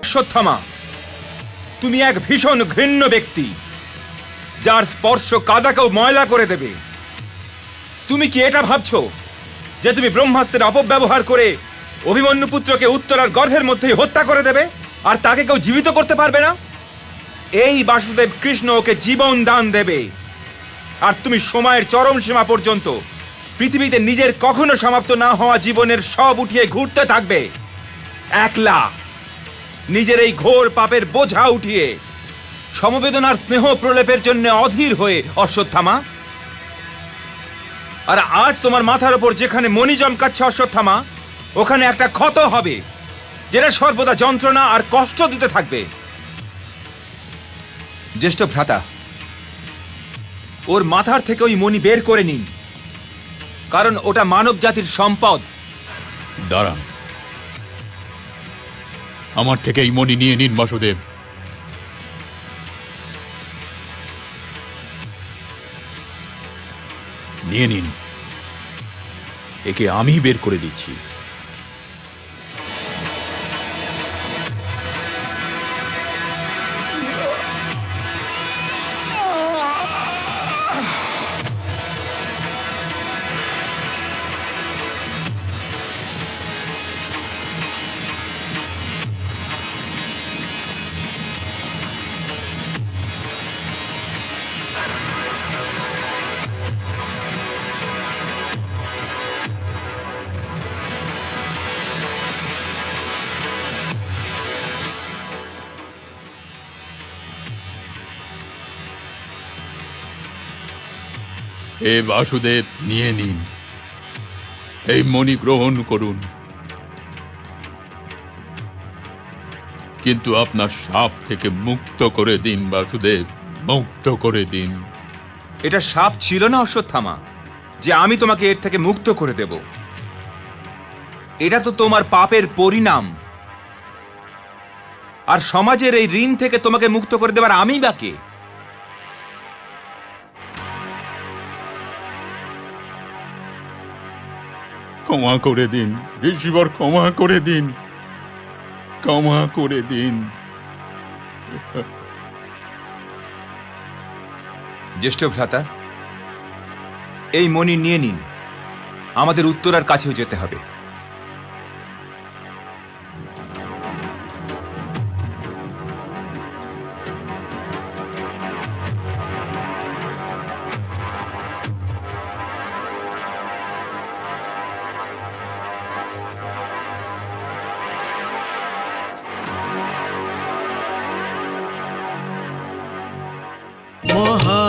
অশ্বত্থামা, তুমি এক ভীষণ ঘৃণ্য ব্যক্তি, যার স্পর্শ কাদাকেও ময়লা করে দেবে। তুমি কি এটা ভাবছো যে তুমি ব্রহ্মাস্ত্রের অপব্যবহার করে অভিমন্যু পুত্রকে উত্তরার গর্ভের মধ্যেই হত্যা করে দেবে, আর তাকে কেউ জীবিত করতে পারবে না? এই বাসুদেব কৃষ্ণ ওকে জীবন দান দেবে, আর তুমি সময়ের চরম সীমা পর্যন্ত পৃথিবীতে নিজের কখনো সমাপ্ত না হওয়া জীবনের সব উঠিয়ে ঘুরতে থাকবে, একলা, নিজের এই ঘোর পাপের বোঝা উঠিয়ে, সমবেদনার স্নেহ প্রলেপের জন্য অধীর হয়ে। অশ্বত্থামা, আর আজ তোমার মাথার ওপর যেখানে মণি চমকাচ্ছে অশ্বত্থামা, ওখানে একটা ক্ষত হবে যেটা সর্বদা যন্ত্রণা আর কষ্ট দিতে থাকবে। জ্যেষ্ঠ ভ্রাতা, ওর মাথার থেকে ওই মণি বের করে নিন, কারণ ওটা মানব জাতির সম্পদ। দাঁড়ান, আমার থেকে এই মণি নিয়ে নিন বাসুদেব। নিয়ে নিন, একে আমি বের করে দিচ্ছি। হে বাসুদেব, নিয়ে নিন, এই মণি গ্রহণ করুন, কিন্তু আপনার সাপ থেকে মুক্ত করে দিন বাসুদেব, মুক্ত করে দিন। এটা সাপ ছিল না অশ্বত্থামা যে আমি তোমাকে এর থেকে মুক্ত করে দেব। এটা তো তোমার পাপের পরিণাম, আর সমাজের এই ঋণ থেকে তোমাকে মুক্ত করে দেবার আমি বা কে? ক্ষমা করে দিন ঋষিবর, ক্ষমা করে দিন, ক্ষমা করে দিন। জ্যেষ্ঠ ভ্রাতা, এই মণি নিয়ে নিন, আমাদের উত্তরার কাছেও যেতে হবে। মহা